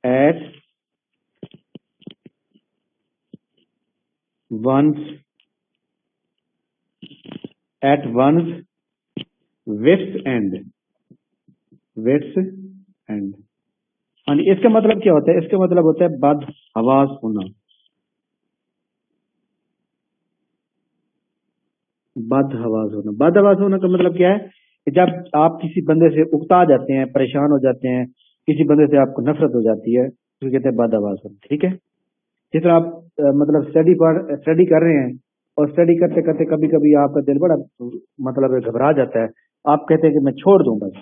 at one's wit's end. हाँ जी, इसका मतलब क्या होता है? इसका मतलब होता है बद हवास होना। बद हवास होना का मतलब क्या है कि जब आप किसी बंदे से उकता जाते हैं, परेशान हो जाते हैं, किसी बंदे से आपको नफरत हो जाती है, तो कहते हैं बद हवास होना। ठीक है, जिस तरह आप मतलब स्टडी कर रहे हैं और स्टडी करते करते कभी कभी आपका दिल बड़ा मतलब घबरा जाता है, आप कहते हैं कि मैं छोड़ दूं बस,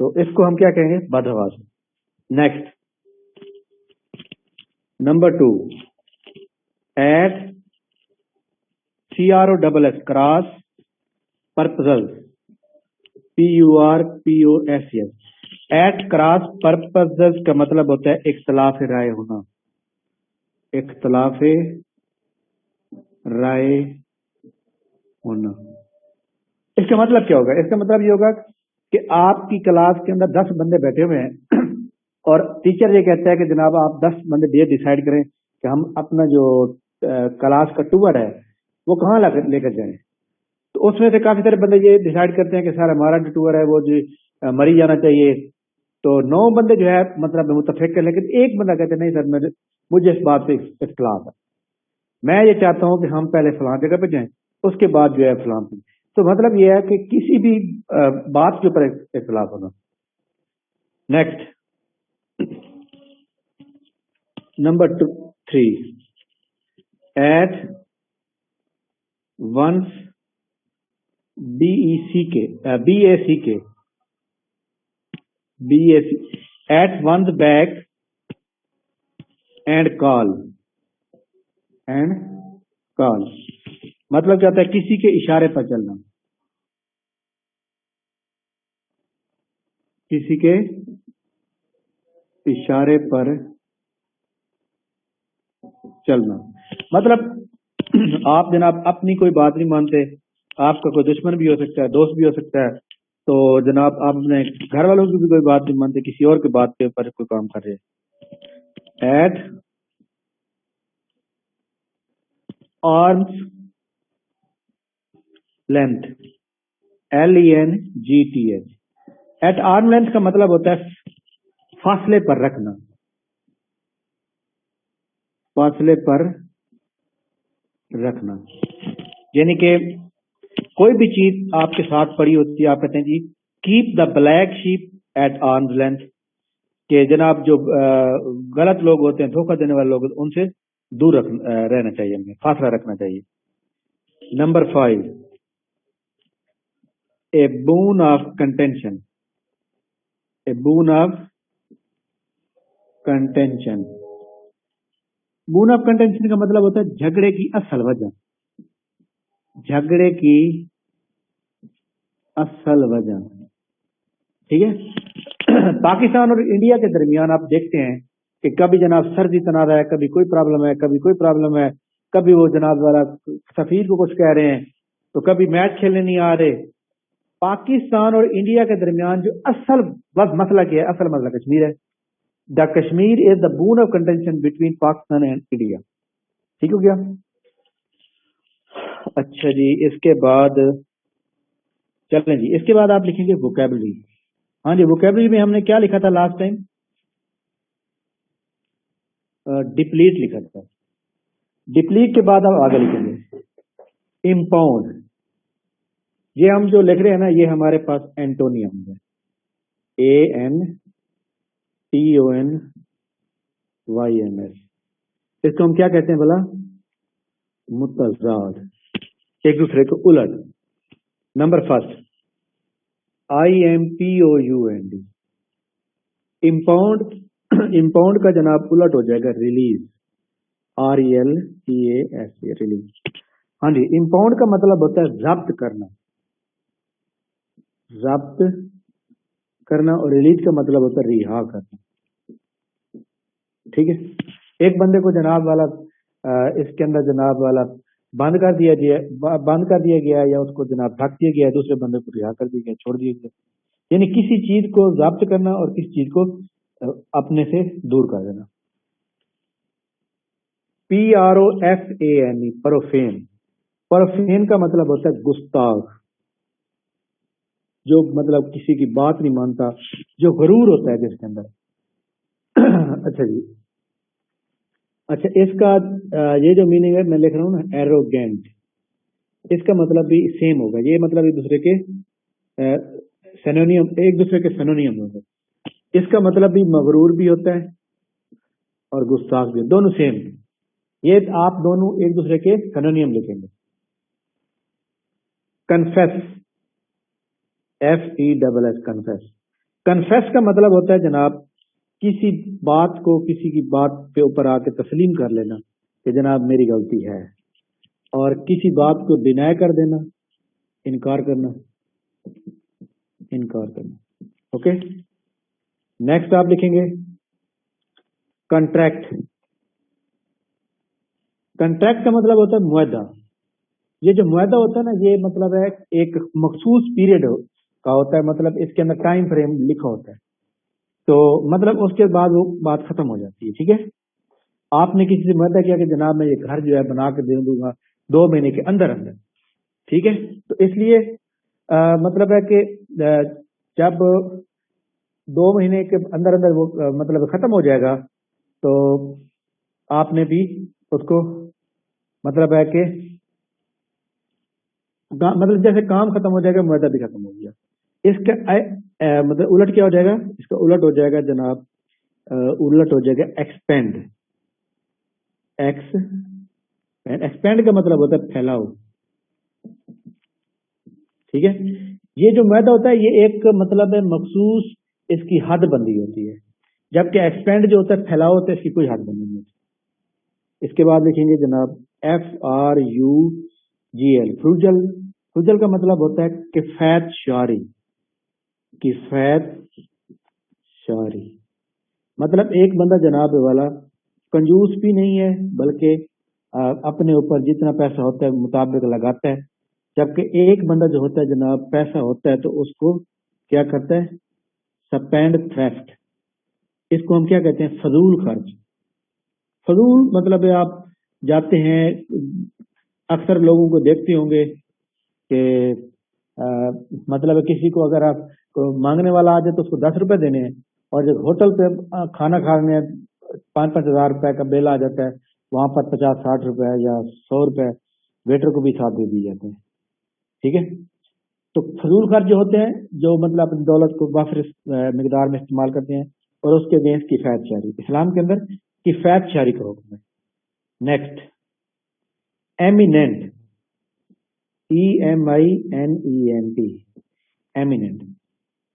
तो इसको हम क्या कहेंगे? बद हवास। Next, number 2, at CROSS cross purposes, PURPOSES। At cross purposes का मतलब होता है इख्तलाफ राय होना। इख्तलाफ राय होना, इसका मतलब क्या होगा? इसका मतलब ये होगा कि आपकी क्लास के अंदर 10 बंदे बैठे हुए हैं और टीचर ये कहता है कि जनाब आप 10 बंदे ये डिसाइड करें कि हम अपना जो क्लास का टूर है वो कहाँ लेकर जाएं। तो उसमें से काफी सारे बंदे ये डिसाइड करते हैं कि सर हमारा जो टूर है वो जो मरी जाना चाहिए। तो 9 बंदे जो है मतलब मुतफिक है, लेकिन एक बंदा कहते नहीं सर मुझे इस बात पे इख्तिलाफ है, मैं ये चाहता हूं कि हम पहले फलां जगह पे जाएं उसके बाद जो है फलां पे। तो मतलब ये है कि किसी भी बात के ऊपर इख्तिलाफ होना। Next, number 3, at one's BAC at one's back and call मतलब क्या होता है? किसी के इशारे पर चलना, किसी के इशारे पर चलना। मतलब आप जनाब अपनी कोई बात नहीं मानते, आपका कोई दुश्मन भी हो सकता है, दोस्त भी हो सकता है, तो जनाब आप अपने घर वालों की भी कोई बात नहीं मानते, किसी और की बात के ऊपर कोई काम कर रहे हैं। At arms length, LENGTH। At arm length का मतलब होता है फासले पर रखना, फासले पर रखना। यानी कि कोई भी चीज आपके साथ पड़ी होती है, आप कहते हैं जी keep the black sheep at arms length, कि जनाब जो गलत लोग होते हैं, धोखा देने वाले लोग, उनसे दूर रहना चाहिए, हमें फासला रखना चाहिए। Number 5, A boon of contention. A boon of contention, boon of contention का मतलब होता है झगड़े की असल वजह, झगड़े की असल वजह। ठीक है, पाकिस्तान और इंडिया के दरमियान आप देखते हैं कि कभी जनाब सर्दी तनाजा है, कभी कोई प्रॉब्लम है, कभी कोई प्रॉब्लम है, कभी वो जनाब वाला सफीर को कुछ कह रहे हैं, तो कभी मैच खेलने नहीं आ रहे। पाकिस्तान और इंडिया के दरमियान जो असल बस मसला क्या है? असल मसला कश्मीर है। The Kashmir is the boon of contention between Pakistan and India. ठीक हो गया? अच्छा जी, इसके बाद चलें जी, इसके बाद आप लिखेंगे वोकैबुलरी। हाँ जी, वोकैबुलरी में हमने क्या लिखा था लास्ट टाइम? डिप्लीट लिखा था। डिप्लीट के बाद आप आगे लिखेंगे इम्पाउंड। ये हम जो लिख रहे हैं ना, ये हमारे पास एंटोनियम है, ANTONYMS। इसको हम क्या कहते हैं भला? मुतज़ाद, एक दूसरे को उलट। Number 1, IMPOUND। इम्पाउंड, इम्पाउंड का जनाब उलट हो जाएगा रिलीज, RELEAS, रिलीज। हाँ जी, इम्पाउंड का मतलब होता है जब्त करना, जब्त करना, और रिलीज का मतलब होता है रिहा करना। ठीक है, एक बंदे को जनाब वाला इसके अंदर जनाब वाला बंद कर दिया गया या उसको जनाब ढक दिया गया, दूसरे बंदे को रिहा कर दिया गया, छोड़ दिया गया। यानी किसी चीज को जब्त करना और किसी चीज को अपने से दूर कर देना। PROFANE, profane. प्रोफेन का मतलब होता है गुस्ताख, जो मतलब किसी की बात नहीं मानता, जो गरूर होता है जिसके अंदर। अच्छा जी, अच्छा इसका ये जो मीनिंग है मैं लिख रहा हूँ ना, एरोगेंट, इसका मतलब भी सेम होगा। ये मतलब एक दूसरे के सिनोनियम, एक दूसरे के सिनोनियम होंगे। इसका मतलब भी मगरूर भी होता है और गुस्ताख भी, दोनों सेम। ये आप दोनों एक दूसरे के सिनोनियम लिखेंगे। Confess, FESS, confess. कन्फेस का मतलब होता है जनाब किसी बात को, किसी की बात पे ऊपर आके तस्लीम कर लेना कि जनाब मेरी गलती है, और किसी बात को डिनाई कर देना, इनकार करना, इनकार करना। ओके, नेक्स्ट आप लिखेंगे कॉन्ट्रैक्ट। कॉन्ट्रैक्ट का मतलब होता है मुआहदा। ये जो मुआहदा होता है ना, ये मतलब है एक मखसूस पीरियड का होता है, मतलब इसके अंदर टाइम फ्रेम लिखा होता है, तो मतलब उसके बाद वो बात खत्म हो जाती है। ठीक है, आपने किसी से मुआहदा किया कि जनाब मैं ये घर जो है बना के दे दूंगा 2 महीने के अंदर अंदर, ठीक है, तो इसलिए मतलब है कि जब 2 महीने के अंदर अंदर वो मतलब खत्म हो जाएगा, तो आपने भी उसको मतलब है कि मतलब जैसे काम खत्म हो जाएगा, मुआहदा भी खत्म हो गया। इसका मतलब उलट क्या हो जाएगा, इसका उलट हो जाएगा जनाब, उलट हो जाएगा एक्सपेंड। एक्सपेंड का मतलब होता है फैलाओ। ठीक है, ये जो मुआहदा होता है ये एक मतलब है मखसूस, इसकी हद बंदी होती है, जबकि एक्सपेंड जो होता है फैलाओ होता है, इसकी कोई हद बंदी नहीं होती। इसके बाद लिखेंगे जनाब FRUGL, फ्रूजल। फ्रूजल का मतलब होता है किफायत शारी। किफायत शारी मतलब एक बंदा जनाब वाला कंजूस भी नहीं है, बल्कि अपने ऊपर जितना पैसा होता है मुताबिक लगाता है, जबकि एक बंदा जो होता है जनाब पैसा होता है तो उसको क्या करता है, स्पेंड थ्रेफ्ट। इसको हम क्या कहते हैं, फजूल खर्च। फजूल मतलब है आप जाते हैं, अक्सर लोगों को देखते होंगे कि मतलब है किसी को अगर आप को मांगने वाला आ जाए तो उसको 10 रुपए देने हैं, और जब होटल पे खाना खाने 5-5 हजार रुपए का बिल आ जाता है, वहां पर 50-60 रुपए या 100 रुपए वेटर को भी साथ दे दिए जाते हैं। ठीक है, तो फजूल खर्च जो होते हैं, जो मतलब अपनी दौलत को वाफिर मिकदार में इस्तेमाल करते हैं, और उसके अगेंस्ट किफायत शारी। इस्लाम के अंदर किफायत शारी का हुक्म है। Next, eminent, EMINENT, eminent.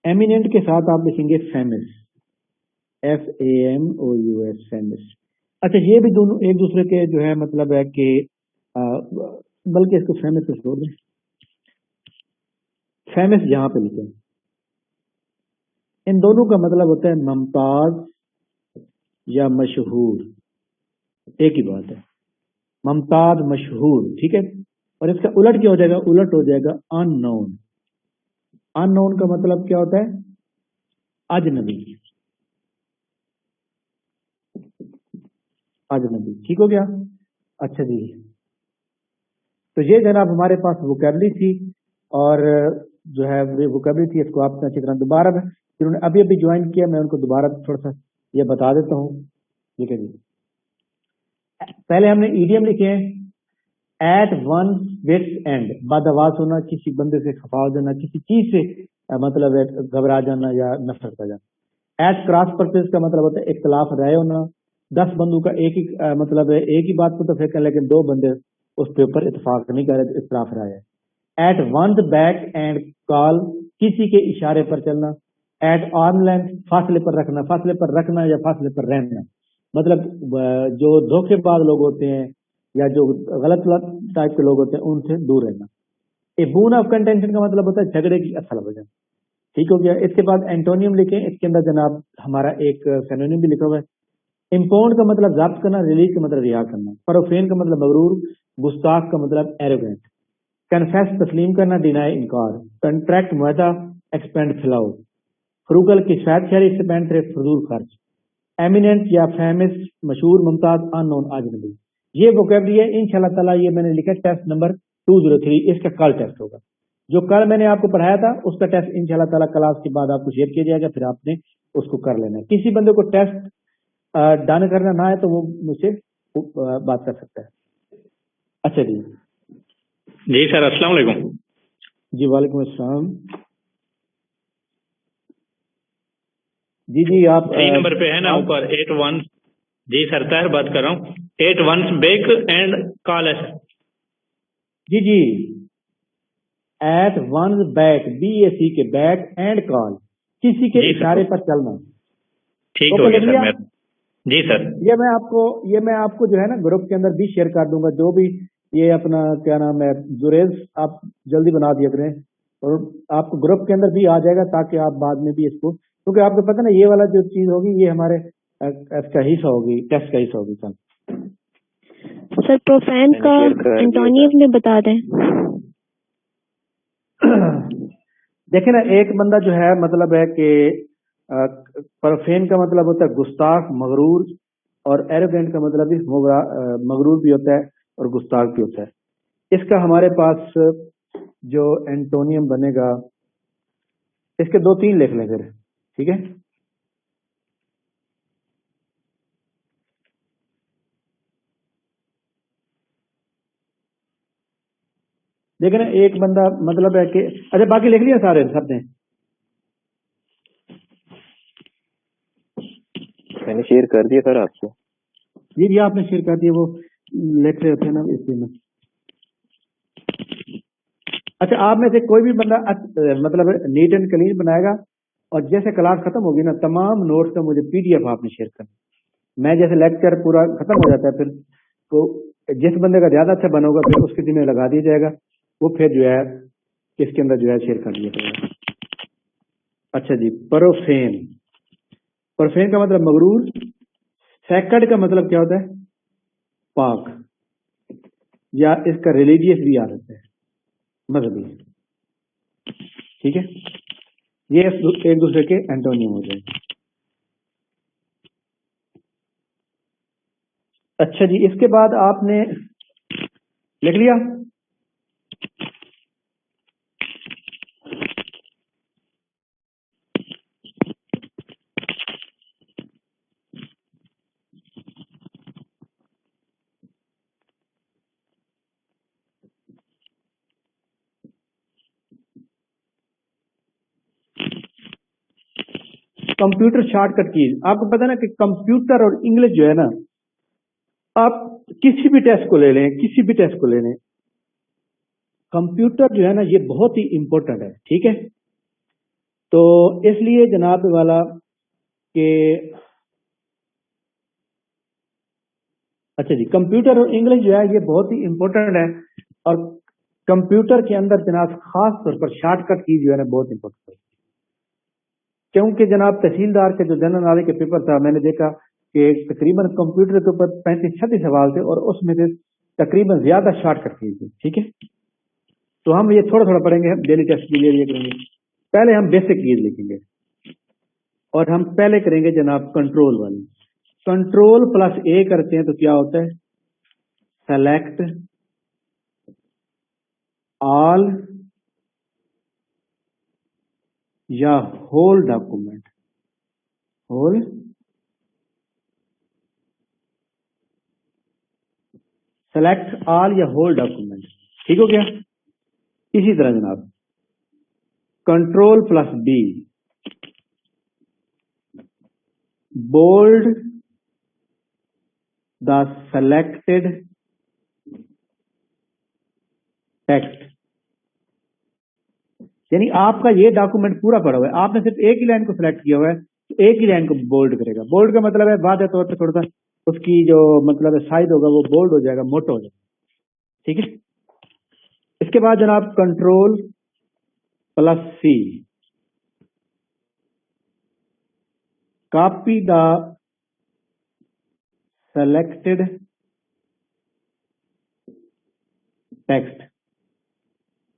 Eminent के साथ आप लिखेंगे फेमस, FAMOUS, फेमस। अच्छा, ये भी दोनों एक दूसरे के जो है मतलब है कि बल्कि इसको फेमस से छोड़ दें, फेमस जहां पे लिखें, इन दोनों का मतलब होता है मुमताज या मशहूर, एक ही बात है, मुमताज मशहूर। ठीक है, और इसका उलट क्या हो जाएगा, उलट हो जाएगा अननोन। अननोन का मतलब क्या होता है, अजनबी, अजनबी। ठीक हो गया। अच्छा जी, तो ये जनाब हमारे पास वोकैबुलरी थी, और जो है वोकैबुलरी थी, इसको आपने अच्छी तरह दोबारा में जिन्होंने अभी अभी ज्वाइन किया, मैं उनको दोबारा थोड़ा सा ये बता देता हूँ। ठीक है जी, पहले हमने ईडियम लिखे हैं, एट वन विट्स एंड, बाद आवाज होना, किसी बंदे से खफा हो जाना, किसी चीज से मतलब है घबरा जाना या नफरत कर जाना। एट क्रॉस परचेज का मतलब होता है इख्तलाफ राय होना, 10 बंदों का एक ही मतलब है, एक ही बात को तो फेंका, लेकिन 2 बंदे उस पे ऊपर इतफाक नहीं कर रहे, इख्तलाफ राय है। At one's back and call, किसी के इशारे पर चलना। एट आर्म लेंथ, फासले पर रखना, फासले पर रखना या फासले पर रहना, मतलब जो धोखेबाज लोग होते हैं या जो गलत टाइप के लोग होते हैं उनसे दूर रहना। ए बून ऑफ कंटेंशन का मतलब होता है झगड़े की असल वजह। ठीक हो गया। इसके बाद एंटोनियम लिखें, इसके अंदर जनाब हमारा एक सिनोनिम भी लिखा हुआ है। इम्पाउंड का मतलब जब्त करना, रिलीज का मतलब रिहा करना, प्रोफेन का मतलब मगरूर, गुस्ताख का मतलब एरोगेंट, कन्फेस तस्लीम करना, डिनाई इनकार, कंट्रैक्ट मुआहदा, एक्सपेंड फैलाओ, فروگل کفایت شہری اسپینڈ تھے فضول خرچ. ایمیننٹ یا فیمس مشہور ممتاز ان نون اجنبی. یہ ووکیبلری ہے انشاءاللہ تعالیٰ. یہ میں نے لکھا ٹیسٹ نمبر 203. اس کا کل ٹیسٹ ہوگا. جو کل میں نے آپ کو پڑھایا تھا اس کا ٹیسٹ انشاءاللہ تعالیٰ کلاس کے بعد آپ کو شیئر کیا جائے گا. پھر آپ نے اس کو کر لینا ہے. کسی بندے کو ٹیسٹ ڈن کرنا نہ ہے تو وہ مجھ سے بات کر سکتا ہے. اچھا جی جی سر السلام علیکم. جی وعلیکم السلام. جی آپ 3 نمبر پہ ہے نا اوپر 81. جی سر طاہر بات کر رہا ہوں. 81 بیک اینڈ کال ہے سر. جی ایٹ ونز بیک BAC کے بیک اینڈ کال کسی کے اشارے پر چلنا. ٹھیک ہو گیا سر. جی سر یہ میں آپ کو جو ہے نا گروپ کے اندر بھی شیئر کر دوں گا. جو بھی یہ اپنا کیا نام ہے زریز آپ جلدی بنا دیا کریں اور آپ کو گروپ کے اندر بھی آ جائے گا تاکہ آپ بعد میں بھی اس کو, کیونکہ آپ کو پتہ نا یہ والا جو چیز ہوگی یہ ہمارے اس کا حصہ ہوگی, ٹیسٹ کا حصہ ہوگی. سر پروفین کا اینٹونیم میں بتا دیں. دیکھیں نا ایک بندہ جو ہے مطلب ہے کہ پروفین کا مطلب ہوتا ہے گستاخ مغرور, اور ایروگینٹ کا مطلب بھی مغرور بھی ہوتا ہے اور گستاخ بھی ہوتا ہے. اس کا ہمارے پاس جو اینٹونیم بنے گا اس کے 2-3 لکھ لیں پھر, ٹھیک ہے. دیکھیں نا ایک بندہ مطلب ہے کہ اچھا باقی لکھ لیا سارے سب نے. میں نے شیئر کر دیا سر آپ کو. جی آپ نے شیئر کر دیا, وہ لکھ رہے تھے نا اس میں. اچھا آپ میں سے کوئی بھی بندہ مطلب نیٹ اینڈ کلین بنائے گا اور جیسے کلاس ختم ہوگی نا تمام نوٹس کا مجھے PDF آپ نے شیئر کرنا. میں جیسے لیکچر پورا ختم ہو جاتا ہے پھر تو جس بندے کا زیادہ اچھا بنا ہوگا پھر اس کے ذمہ لگا دیا جائے گا, وہ پھر جو ہے اس کے اندر جو ہے شیئر کر دیا جائے گا. اچھا جی پروفین کا مطلب مغرور. سیکرڈ کا مطلب کیا ہوتا ہے پاک, یا اس کا ریلیجیس بھی آ سکتا ہے مذہبی. ٹھیک ہے, یہ ایک دوسرے کے اینٹونیم ہو جائے گا. اچھا جی اس کے بعد آپ نے لکھ لیا. Computer shortcut keys. آپ کو پتا نا کہ کمپیوٹر اور انگلش جو ہے نا, آپ کسی بھی ٹیسٹ کو لے لیں, کمپیوٹر جو ہے نا یہ بہت ہی امپورٹنٹ ہے. ٹھیک ہے, تو اس لیے جناب والا کہ اچھا جی کمپیوٹر اور انگلش جو ہے یہ بہت ہی امپورٹنٹ ہے, اور کمپیوٹر کے اندر جناب خاص طور پر شارٹ کٹ کی جو ہے نا بہت امپورٹنٹ ہے. کیونکہ جناب تحصیلدار کے جو جنرل نالج کے پیپر تھا میں نے دیکھا کہ تقریباً کمپیوٹر کے اوپر 35-36 سوال تھے اور اس میں سے تقریباً زیادہ شارٹ کٹ کی تھی. ٹھیک ہے, تو ہم یہ تھوڑا تھوڑا پڑھیں گے, ڈیلی ٹیسٹ کے لیے یہ کریں گے. پہلے ہم بیسک چیز لکھیں گے اور ہم پہلے کریں گے جناب کنٹرول والی. کنٹرول پلس A کرتے ہیں تو کیا ہوتا ہے سلیکٹ آل یا whole document. Whole select all یا ہول ڈاکومنٹ. ٹھیک ہو گیا. اسی طرح جناب control plus B bold the selected text. یعنی آپ کا یہ ڈاکومنٹ پورا پڑا ہوا ہے, آپ نے صرف ایک ہی لائن کو سلیکٹ کیا ہوا ہے تو ایک ہی لائن کو بولڈ کرے گا. بولڈ کا مطلب ہے واضح طور پہ تھوڑا سا اس کی جو مطلب ہے سائز ہوگا وہ بولڈ ہو جائے گا, موٹا ہو جائے گا. ٹھیک ہے, اس کے بعد جناب control plus C copy the selected text.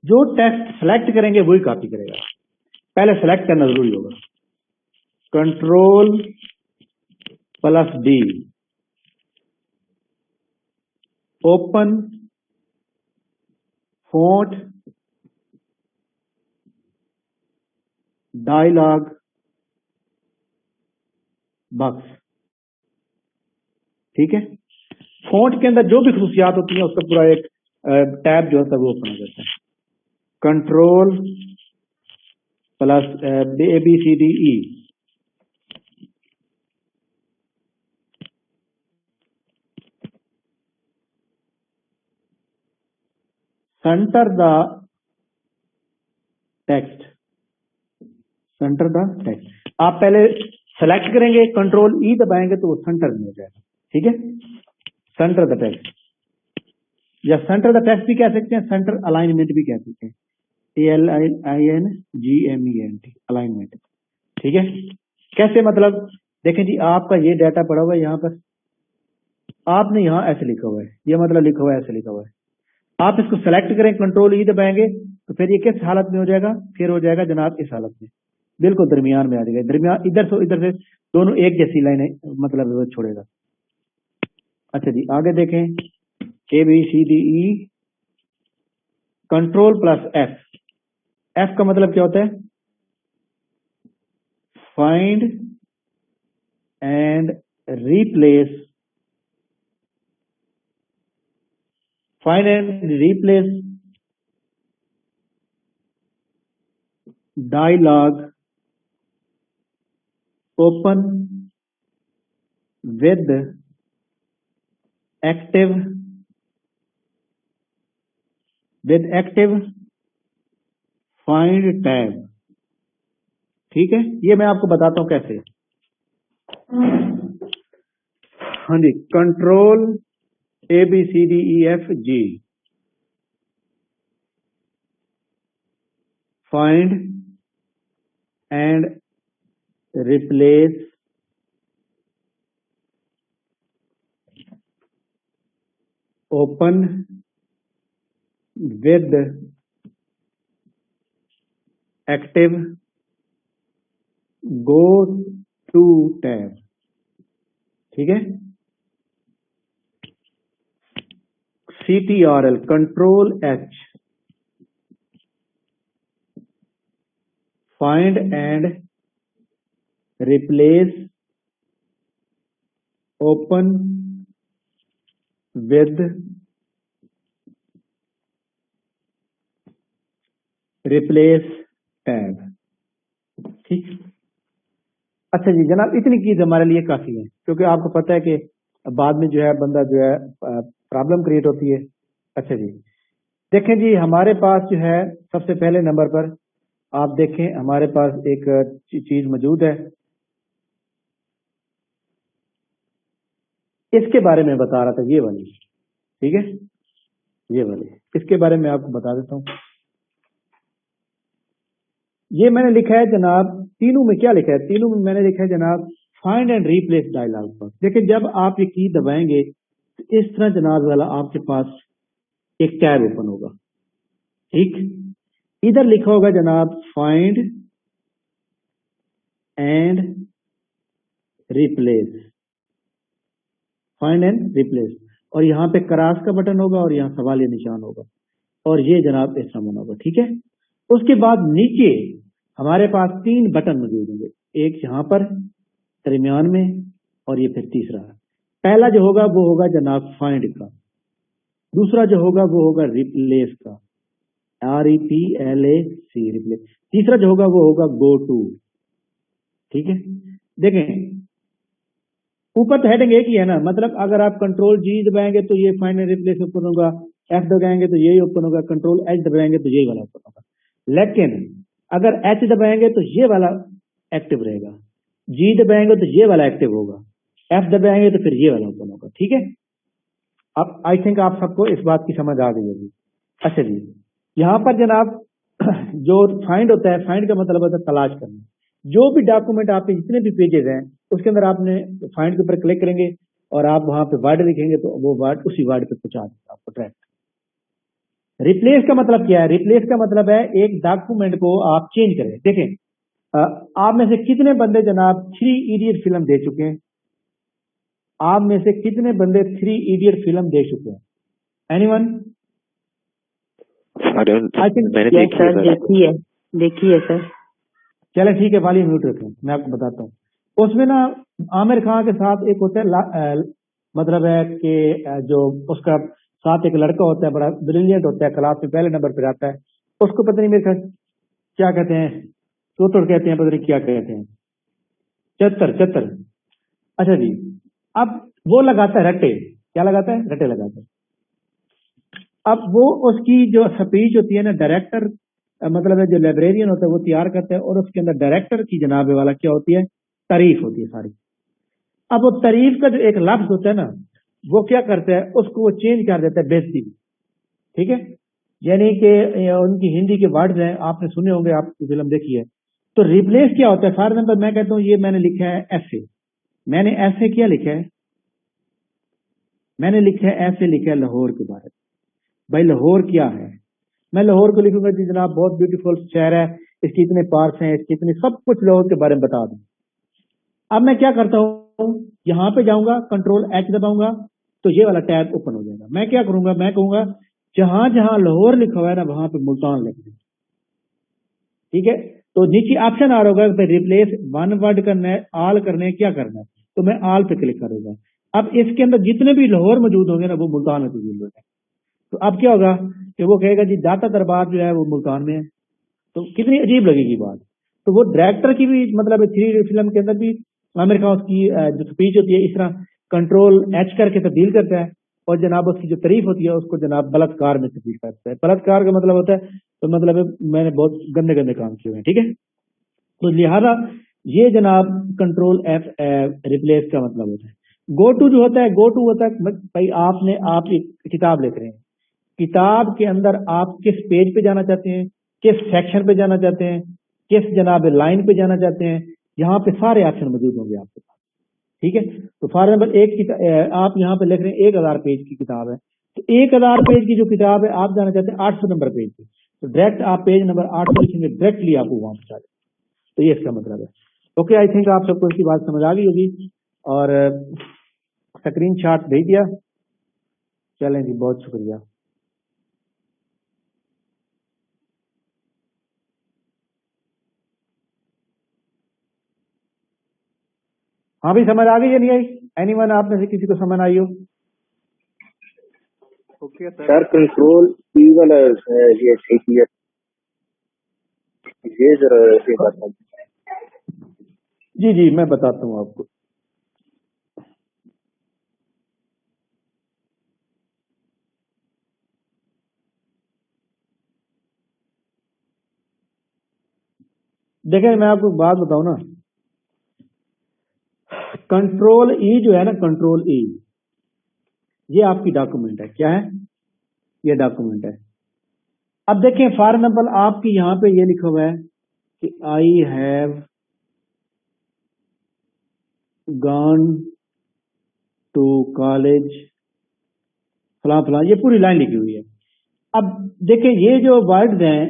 جو ٹیکسٹ سلیکٹ کریں گے وہی کاپی کرے گا. پہلے سلیکٹ کرنا ضروری ہوگا. Control plus D, open font dialog box. ठीक है, फॉन्ट के अंदर जो भी खसूसियात होती हैं उसका पूरा एक टैब जो होता है वो ओपन हो जाता है। Control plus ABCDE, centre the text, centre the text. आप पहले सेलेक्ट करेंगे, कंट्रोल E दबाएंगे तो वो सेंटर में हो जाएगा। ठीक है, सेंटर द टेक्स्ट, या सेंटर द टेक्स्ट भी कह सकते हैं, सेंटर अलाइनमेंट भी कह सकते हैं, ALINGMENT, अलाइनमेंट। ठीक है, कैसे मतलब देखें जी, आपका ये डाटा पड़ा हुआ है यहाँ पर, आपने यहाँ ऐसे लिखा हुआ है, ये मतलब लिखा हुआ है ऐसे लिखा हुआ है। आप इसको सेलेक्ट करें, कंट्रोल E दबाएंगे तो फिर ये किस हालत में हो जाएगा, फिर हो जाएगा जनाब इस हालत में, बिल्कुल दरमियान में आ जाएगा। दरमियान इधर से दोनों एक जैसी लाइनें मतलब वो छोड़ेगा। अच्छा जी, आगे देखें, ABCDE, control plus F। F का मतलब क्या होता है, find and replace, find and replace dialogue open with active find tab. ठीक है, ये मैं आपको बताता हूं कैसे। हाँ जी, control ABCDEFG, find and replace open with active go to tab. ठीक है, CTRL control H, find and replace open with replace tab. ठीक, अच्छा जी जनाब, इतनी चीज हमारे लिए काफी है, क्योंकि आपको पता है कि बाद में जो है बंदा जो है प्रॉब्लम क्रिएट होती है। अच्छा जी, देखें जी, हमारे पास जो है सबसे पहले नंबर पर आप देखें, हमारे पास एक चीज मौजूद है, इसके बारे में बता रहा था, ये वाली। ठीक है, ये वाली, इसके बारे में आपको बता देता हूं। ये मैंने लिखा है जनाब, तीनों में क्या लिखा है, तीनों में मैंने लिखा है जनाब find and replace dialogue box. देखिए, जब आप ये की दबाएंगे तो इस तरह जनाब वाला आपके पास एक टैब ओपन होगा। ठीक, इधर लिखा होगा जनाब find and replace, find and replace, और यहाँ पे क्रॉस का बटन होगा और यहाँ सवालिया निशान होगा, और ये जनाब इस तरह होगा। ठीक है, उसके बाद नीचे हमारे पास 3 बटन मौजूद होंगे, एक यहाँ पर दरमियान में और ये फिर तीसरा। पहला जो होगा वो होगा जनाब फाइंड का, दूसरा जो होगा वो होगा रिप्लेस का, REPLAC, रिप्लेस, तीसरा जो होगा वो होगा गो टू। ठीक है, देखें ऊपर तो हेडिंग एक ही है ना, मतलब अगर आप कंट्रोल G दबाएंगे तो ये फाइंड एंड रिप्लेस ओपन होगा, F दबाएंगे तो यही ओपन होगा, कंट्रोल H दबाएंगे तो यही वाला ओपन होगा। लेकिन अगर H दबाएंगे तो ये वाला एक्टिव रहेगा, G दबाएंगे तो ये वाला एक्टिव होगा, F दबाएंगे तो फिर ये वाला ओपन होगा। ठीक है, अब आई थिंक आप सबको इस बात की समझ आ गई होगी। अच्छा जी, यहाँ पर जनाब जो फाइंड होता है, फाइंड का मतलब होता है तलाश करना। जो भी डॉक्यूमेंट आपके जितने भी पेजेस हैं उसके अंदर आपने फाइंड के ऊपर क्लिक करेंगे और आप वहां पे वर्ड लिखेंगे तो वो वर्ड उसी वर्ड पे पहुंचा देगा आपको डायरेक्ट। रिप्लेस का मतलब क्या है, रिप्लेस का मतलब है एक डॉक्यूमेंट को आप चेंज करें। देखें, आप में से कितने बंदे जनाब 3 इडियट फिल्म देख चुके हैं? आप में से कितने बंदे 3 इडियट फिल्म देख चुके हैं? एनीवन? आई थिंक मैंने यस देखी है सर, सर। देखी है सर। चले ठीक है, वाली म्यूट रखें, मैं आपको बताता हूँ। उसमें ना आमिर खान के साथ एक होता है मतलब है कि जो उसका साथ एक लड़का होता है, बड़ा ब्रिलियंट होता है, क्लास में पहले नंबर पर आता है, उसको पता नहीं मेरे ख्याल क्या कहते हैं, चौतुर कहते हैं, पता नहीं क्या कहते हैं, चतर। अच्छा जी, अब वो लगाता है रट्टे। क्या लगाता है? रट्टे लगाता है। अब वो उसकी जो स्पीच होती है ना, डायरेक्टर मतलब है जो लाइब्रेरियन होता है वो तैयार करता है, और उसके अंदर डायरेक्टर की जनाब वाला क्या होती है, तारीफ होती है सारी। अब वो तारीफ का जो एक लफ्ज होता है ना, वो क्या करता है, उसको वो चेंज कर देता है बेइज्जती। ठीक है, यानी कि उनकी हिंदी के वर्ड्स हैं, आपने सुने होंगे, आपकी फिल्म देखी है। तो रिप्लेस क्या होता है? फॉर एग्जाम्पल मैं कहता हूँ ये मैंने लिखा है ऐसे, मैंने ऐसे क्या लिखा है, मैंने लिखा है ऐसे, लिखा है लाहौर के बारे में। भाई लाहौर क्या है? मैं लाहौर को लिखूंगा जी जनाब बहुत ब्यूटीफुल शहर है, इसकी इतने पार्क्स हैं, इसकी इतनी, सब कुछ लाहौर के बारे में बता दूं। अब मैं क्या करता हूँ, यहाँ पे जाऊंगा, कंट्रोल एच दबाऊंगा, तो ये वाला टैब ओपन हो जाएगा। मैं क्या करूंगा, मैं कहूंगा जहां जहां लाहौर लिखा हुआ है ना, वहां पे मुल्तान लिख दें। ठीक है, तो नीचे ऑप्शन आ रहा होगा रिप्लेस वन वर्ड करना है, ऑल करना है, क्या करना है, तो मैं ऑल पे क्लिक करूंगा। अब इसके अंदर जितने भी लाहौर मौजूद होंगे ना, वो मुल्तान में तब्दील हो जाएंगे। तो अब क्या होगा कि वो कहेगा जी दाता दरबार जो है वो मुल्तान में है। तो कितनी अजीब लगेगी बात। तो वो डायरेक्टर की भी मतलब 3 फिल्म के अंदर भी आमिर खान उसकी जो स्पीच होती है इस तरह कंट्रोल एच करके तब्दील करता है, और जनाब उसकी जो तारीफ होती है उसको जनाब बलात्कार में तब्दील करता है। बलात्कार का मतलब होता है, तो मतलब है मैंने बहुत गंदे गंदे काम किए हुए हैं। ठीक है, तो लिहाजा ये जनाब कंट्रोल एफ रिप्लेस का मतलब होता है। गो टू जो होता है, गो टू होता है भाई आप एक किताब लिख रहे हैं, किताब के अंदर आप किस पेज पे जाना चाहते हैं, किस सेक्शन पे जाना चाहते हैं, किस जनाब लाइन पे जाना चाहते हैं, यहाँ पे सारे ऑप्शन मौजूद होंगे आपके पास। ठीक है, तो फॉर एग्जाम्पल आप यहाँ पे लिख रहे हैं 1000 पेज की किताब है, तो 1000 पेज की जो किताब है आप जाना चाहते हैं 800 नंबर पेज पे, तो डायरेक्ट आप पेज नंबर 800 लिखेंगे, डायरेक्टली आपको वहां पहुंचा दें। तो ये इसका मतलब है। ओके, आई थिंक आप सबको इसकी बात समझ आ गई होगी, और स्क्रीन शॉट भेज दिया। चलें जी, बहुत शुक्रिया। हाँ भी समझ आ गई या नहीं आई? एनीवन आप में से किसी को समझ आई हो? ओके सर, कंट्रोल ई वाला ये ठीक है, ये जरा ये बात है। जी जी, मैं बताता हूँ आपको। देखें, मैं आपको एक बात बताऊं ना, कंट्रोल ई जो है ना, कंट्रोल ई, ये आपकी डॉक्यूमेंट है। क्या है? ये डॉक्यूमेंट है। अब देखें, फॉर एग्जाम्पल आपकी यहाँ पे ये लिखा हुआ है कि I have gone to college फलां फलां, ये पूरी लाइन लिखी हुई है। अब देखें, ये जो वर्ड्स हैं,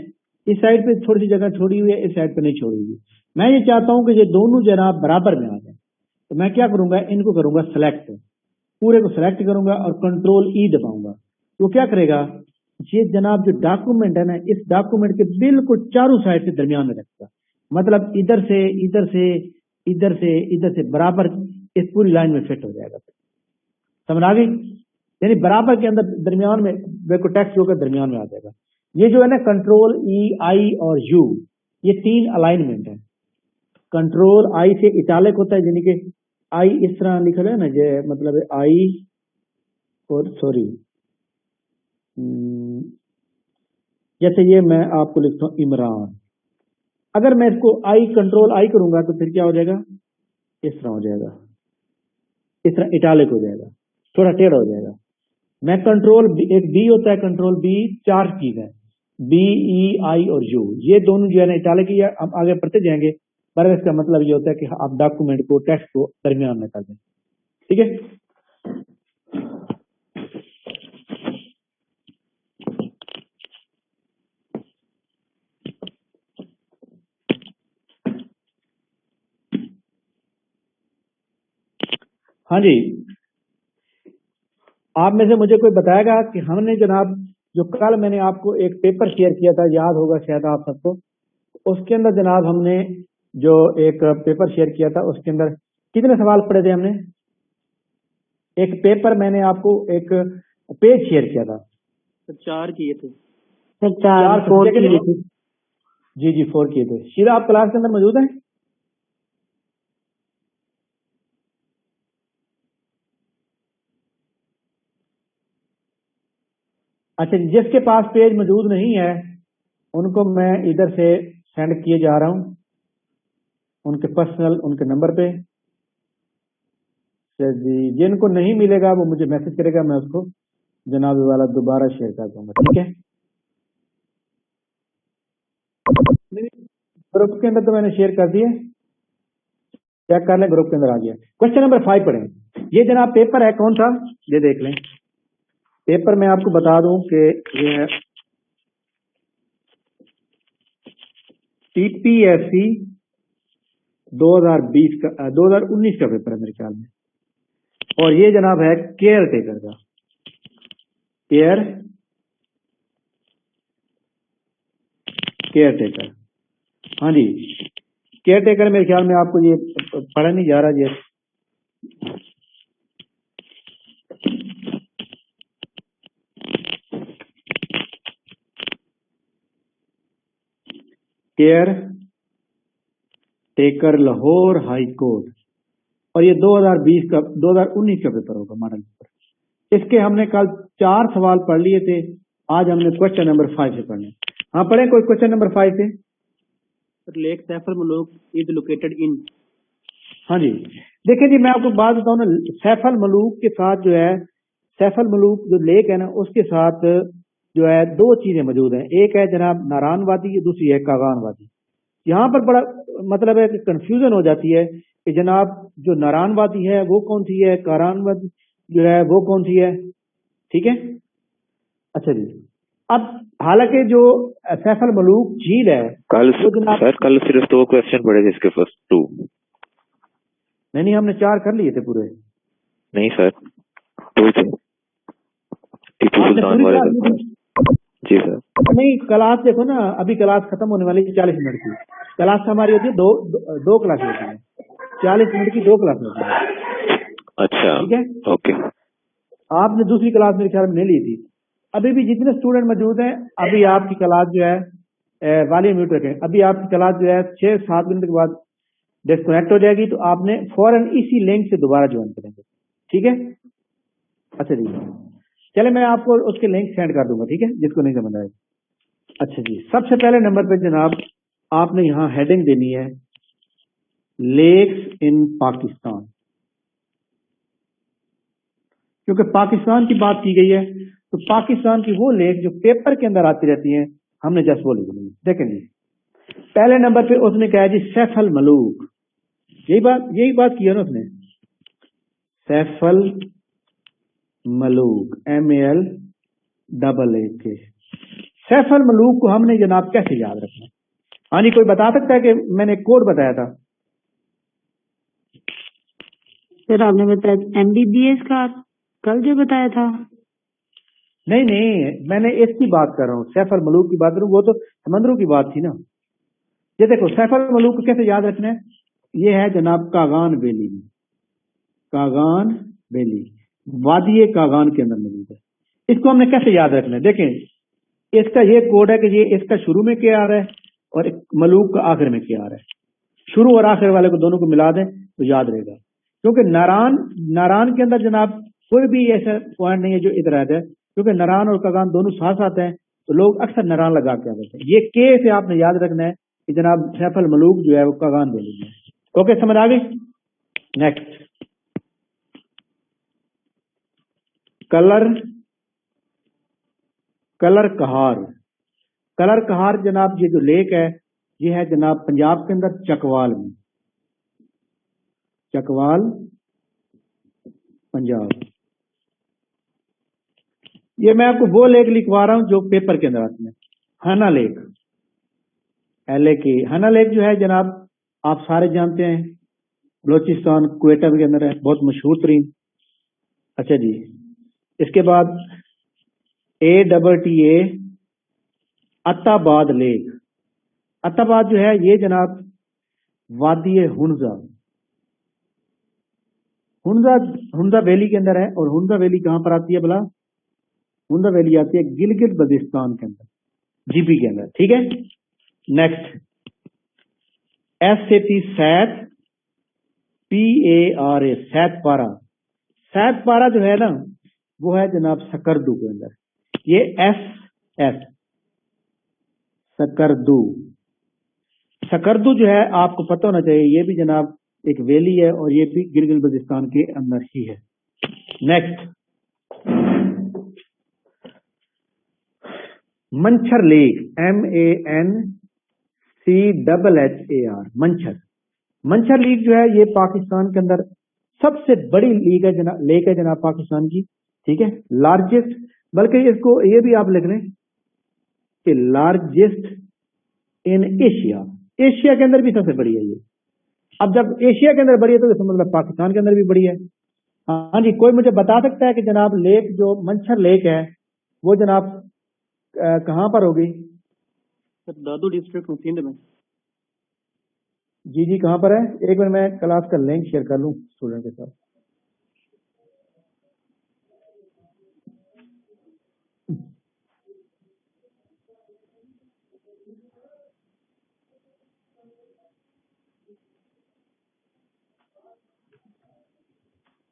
इस साइड पे थोड़ी सी जगह छोड़ी हुई है, इस साइड पे नहीं छोड़ी हुई। मैं ये चाहता हूं कि ये दोनों जनाब बराबर में आ जाए, तो मैं क्या करूंगा, इनको करूंगा सेलेक्ट, पूरे को सेलेक्ट करूंगा और कंट्रोल ई दबाऊंगा। तो क्या करेगा, ये जनाब जो डॉक्यूमेंट है ना, इस डॉक्यूमेंट के बिल्कुल चारों साइड से दरमियान में रखेगा, मतलब इधर से इधर से इधर से इधर से बराबर इस पूरी लाइन में फिट हो जाएगा। समझ आ गई? यानी बराबर के अंदर दरमियान में बिल्कुल टेक्स्ट होकर दरमियान में आ जाएगा। ये जो है ना कंट्रोल ई, आई और यू, ये 3 अलाइनमेंट है। कंट्रोल आई से इटालिक होता है, यानी कि आई इस तरह लिखा है ना, ये मतलब आई, और सॉरी जैसे ये मैं आपको लिखता हूँ इमरान, अगर मैं इसको आई कंट्रोल आई करूंगा तो फिर क्या हो जाएगा, इस तरह हो जाएगा, इस तरह इटालिक हो जाएगा, थोड़ा टेढ़ा हो जाएगा। मैं कंट्रोल एक बी होता है, कंट्रोल बी 4 चीज है, बी, ई, आई और यू, ये दोनों जो है ना इटालिक ही है। हम आगे पढ़ते जाएंगे, पर इसका मतलब ये होता है कि आप डॉक्यूमेंट को, टेक्स्ट को दरमियान में कर दें। ठीक है, हाँ जी, आप में से मुझे कोई बताएगा कि हमने जनाब जो कल मैंने आपको एक पेपर शेयर किया था, याद होगा शायद आप सबको, उसके अंदर जनाब हमने जो एक पेपर शेयर किया था उसके अंदर कितने सवाल पढ़े थे हमने? एक पेपर मैंने आपको एक पेज शेयर किया था, 4 किए थे। सर 4 4 किए थे। जी 4 किए थे। शीला आप क्लास के अंदर मौजूद हैं? अच्छा, जिसके पास पेज मौजूद नहीं है उनको मैं इधर से सेंड किए जा रहा हूं, उनके पर्सनल उनके नंबर पे। जी, जिनको नहीं मिलेगा वो मुझे मैसेज करेगा, मैं उसको जनाब वाला दोबारा शेयर कर दूंगा, ठीक है? ग्रुप के अंदर तो मैंने शेयर कर दिए, चेक कर लें, ग्रुप के अंदर आ गया। क्वेश्चन नंबर 5 पढ़ें। ये जनाब पेपर है, कौन सा? ये देख लें पेपर, मैं आपको बता दूं कि ये है TPSC 2019 का पेपर है मेरे ख्याल में, और ये जनाब है केयर टेकर का, केयर टेकर। हाँ जी, केयर टेकर मेरे ख्याल में आपको ये पढ़ा नहीं जा रहा। ये care taker Lahore high court, और ये 2019 का पेपर होगा, मॉडल पेपर। इसके हमने कल 4 सवाल पढ़ लिए थे, आज हमने क्वेश्चन नंबर 5 से पढ़ने। हाँ पढ़े कोई क्वेश्चन नंबर 5 से? Lake Saiful Malook is located in. हाँ जी, देखिए जी, मैं आपको बात बताऊं ना, सैफल मलूक के साथ जो है, सैफल मलूक जो लेक है ना, उसके साथ जो है 2 चीजें मौजूद हैं। एक है जनाब नारान वादी, दूसरी है कागान वादी। यहाँ पर बड़ा मतलब है कि कंफ्यूजन हो जाती है कि जनाब जो नारान वादी है वो कौन सी है, कारान वादी जो है वो कौन सी है, ठीक है? अच्छा जी, अब हालांकि जो सैफल मलूक झील है कल सर कल सिर्फ 2 क्वेश्चन पढ़े थे इसके, फर्स्ट 2 नहीं, हमने 4 कर लिए थे पूरे। नहीं सर, 2 थे टीपू सुल्तान वाले। जी सर। नहीं, क्लास देखो ना, अभी क्लास खत्म होने वाली है 40 मिनट की। क्लास हमारी होती है दो क्लास होती है, 40 मिनट की 2 क्लास होती है। अच्छा, ठीक है, ओके। आपने दूसरी क्लास मेरे ख्याल में नहीं ली थी। अभी भी जितने स्टूडेंट मौजूद हैं, अभी आपकी क्लास जो है वाली म्यूट रखें, अभी आपकी क्लास जो है 6-7 मिनट के बाद डिस्कनेक्ट हो जाएगी, तो आपने फौरन इसी लिंक से दोबारा ज्वाइन करेंगे, ठीक है? अच्छा जी, चले मैं आपको उसके लिंक सेंड कर दूंगा, ठीक है, जिसको नहीं समझ आएगा। अच्छा जी, सबसे पहले नंबर पे जनाब आपने यहाँ हेडिंग देनी है लेक्स इन पाकिस्तान, क्योंकि पाकिस्तान की बात की गई है, तो पाकिस्तान की वो लेक जो पेपर के अंदर आती रहती हैं, हमने जस्ट वो लिखनी है। देखें जी, पहले नंबर पे उसने कहा जी सैफल मलूक, यही बात की है ना उसने, सैफल मलूक MALAAK। सैफल मलूक को हमने जनाब कैसे याद रखना? हाँ जी, कोई बता सकता है कि मैंने कोड बताया था? सर आपने बताया MBBS का कल जो बताया था। नहीं, मैंने इसकी बात कर रहा हूँ, सैफल मलूक की बात कर रहा हूँ, वो तो समंदरों की बात थी ना। ये देखो सैफल मलूक को कैसे याद रखना है, ये है जनाब कागान वैली में, कागान वैली वादी कागान के अंदर मौजूद है। इसको हमने कैसे याद रखना है? देखें इसका ये कोड है कि ये इसका शुरू में क्या आ रहा है और मलूक का आखिर में क्या आ रहा है। शुरू और आखिर वाले को दोनों को मिला दें तो याद रहेगा, क्योंकि नारान के अंदर जनाब कोई भी ऐसा पॉइंट नहीं है जो इधर आता है, क्योंकि नारान और कागान दोनों साथ आते हैं, तो लोग अक्सर नारान लगा के आते हैं। ये के से आपने याद रखना है कि जनाब सैफल मलूक जो है वो कागान वैली में। ओके, समझ आ गई? नेक्स्ट, कलर कहार जनाब ये जो लेक है ये है जनाब पंजाब के अंदर चकवाल में, चकवाल पंजाब। ये मैं आपको वो लेक लिखवा रहा हूं जो पेपर के अंदर आती है, हना लेक, LAK। हना लेक जो है जनाब आप सारे जानते हैं, بلوچستان کوئٹہ کے اندر ہے، بہت مشہور ترین. اچھا جی، اس کے بعد ATTA عطا آباد لیک. عطا آباد جو ہے یہ جناب وادی ہنزا ویلی کے اندر ہے. اور ہنزا ویلی کہاں پر آتی ہے بلا؟ ہنزا ویلی آتی ہے گلگت بلتستان کے اندر، GP کے اندر. ٹھیک ہے. نیکسٹ SAT سیت PARA سیت پارا. سیت پارا جو ہے نا وہ ہے جناب سکردو کے اندر. یہ SS سکردو جو ہے آپ کو پتہ ہونا چاہیے، یہ بھی جناب ایک ویلی ہے اور یہ بھی گلگت بلتستان کے اندر ہی ہے. Next Manchhar lake MANCHHAR. Manchhar lake جو ہے یہ پاکستان کے اندر سب سے بڑی لیک ہے جناب پاکستان کی. ٹھیک ہے. لارجسٹ، بلکہ اس کو یہ بھی آپ لکھ لیں کہ لارجسٹ ان ایشیا. ایشیا کے اندر بھی سب سے بڑی ہے یہ. اب جب ایشیا کے اندر بڑی ہے تو اس کا مطلب پاکستان کے اندر بھی بڑی ہے. ہاں جی، کوئی مجھے بتا سکتا ہے کہ جناب لیک جو منچھر لیک ہے وہ جناب کہاں پر ہوگی؟ سر دادو ڈسٹرکٹ سندھ میں. جی کہاں پر ہے؟ ایک منٹ میں کلاس کا لنک شیئر کر لوں اسٹوڈنٹ کے ساتھ.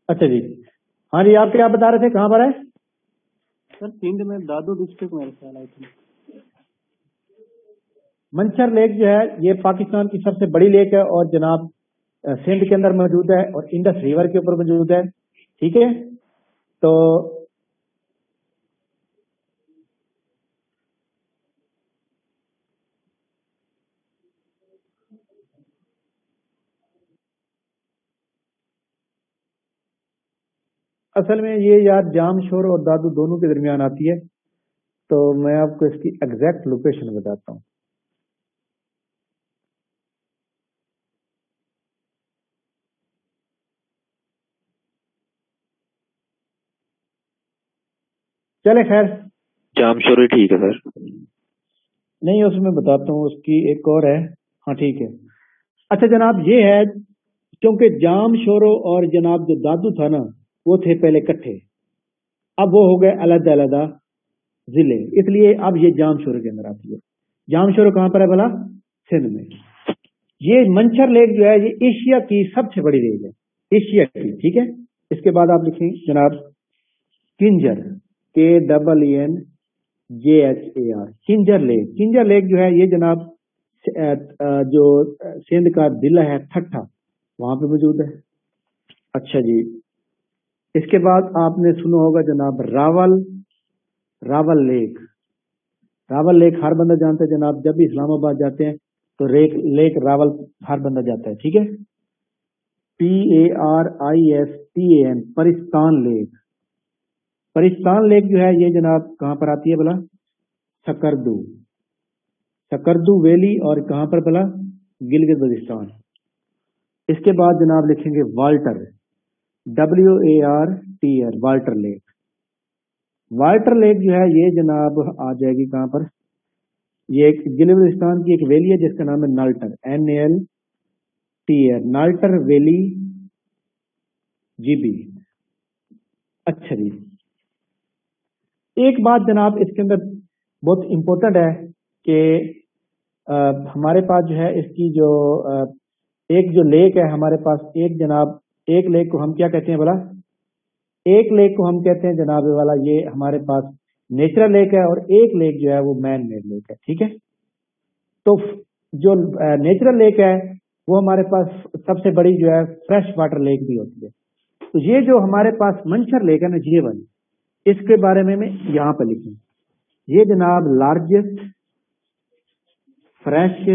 اچھا جی، ہاں جی، آپ کیا بتا رہے تھے، کہاں پر ہے؟ سر سندھ میں دادو ڈسٹرکٹ میرے خیال آئی تھی. منچھر لیک جو ہے یہ پاکستان کی سب سے بڑی لیک ہے اور جناب سندھ کے اندر موجود ہے اور انڈس ریور کے اوپر موجود ہے. ٹھیک ہے. تو اصل میں یہ یار جام شور اور دادو دونوں کے درمیان آتی ہے، تو میں آپ کو اس کی ایگزیکٹ لوکیشن بتاتا ہوں. چلے خیر، جام شوری ٹھیک ہے سر. نہیں اس میں بتاتا ہوں، اس کی ایک اور ہے. ہاں ٹھیک ہے. اچھا جناب یہ ہے، کیونکہ جام شورو اور جناب جو دادو تھا نا وہ تھے پہلے کٹھے، اب وہ ہو گئے علیحدہ علیحدہ ضلع، اس لیے اب یہ جام شورو کے اندر آتی ہے. جام شورو کہاں پر ہے بھلا؟ سندھ میں. یہ منچھر لیک جو ہے یہ ایشیا کی سب سے بڑی لیک ہے، ایشیا کی. ٹھیک ہے. اس کے بعد آپ لکھیں جناب کنجر KENJHAR کنجر لیک. کنجر لیک جو ہے یہ جناب جو سندھ کا ضلع ہے ٹھٹھا وہاں پہ موجود ہے. اچھا جی، اس کے بعد آپ نے سنا ہوگا جناب راول لیک. راول لیک ہر بندہ جانتا ہے جناب، جب بھی اسلام آباد جاتے ہیں تو لیک راول ہر بندہ جاتا ہے. ٹھیک ہے. PARISTAN Paristan lake. Paristan lake جو ہے یہ جناب کہاں پر آتی ہے بلا؟ سکردو ویلی. اور کہاں پر بلا؟ گلگت بلتستان. اس کے بعد جناب لکھیں گے Walter WARTR Walter Lake. Walter Lake جو ہے یہ جناب آ جائے گی کہاں پر؟ یہ ایک گلگت بلتستان کی ایک ویلی ہے جس کا نام ہے نالٹر NALTR نالٹر ویلی GB. اچھا جی، ایک بات جناب اس کے اندر بہت امپورٹنٹ ہے کہ ہمارے پاس جو ہے اس کی جو ایک جو لیک ہے ہمارے پاس، ایک جناب ایک لیک کو ہم کیا کہتے ہیں بلا؟ ایک لیک کو ہم کہتے ہیں جناب والا یہ ہمارے پاس نیچرل لیک ہے، اور ایک لیک جو ہے وہ مین میڈ لیک ہے. ٹھیک ہے. تو جو نیچرل لیک ہے وہ ہمارے پاس سب سے بڑی جو ہے فریش واٹر لیک بھی ہوتی ہے. تو یہ جو ہمارے پاس منچھر لیک ہے نا یہ والی، اس کے بارے میں یہاں پہ لکھوں، یہ جناب لارجسٹ فریش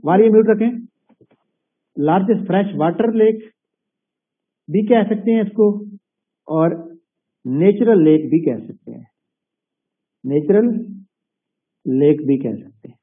والی میوٹ رکھیں، لارجسٹ فریش واٹر لیک بھی کہہ سکتے ہیں اس کو، اور نیچرل لیک بھی کہہ سکتے ہیں، نیچرل لیک بھی کہہ سکتے ہیں.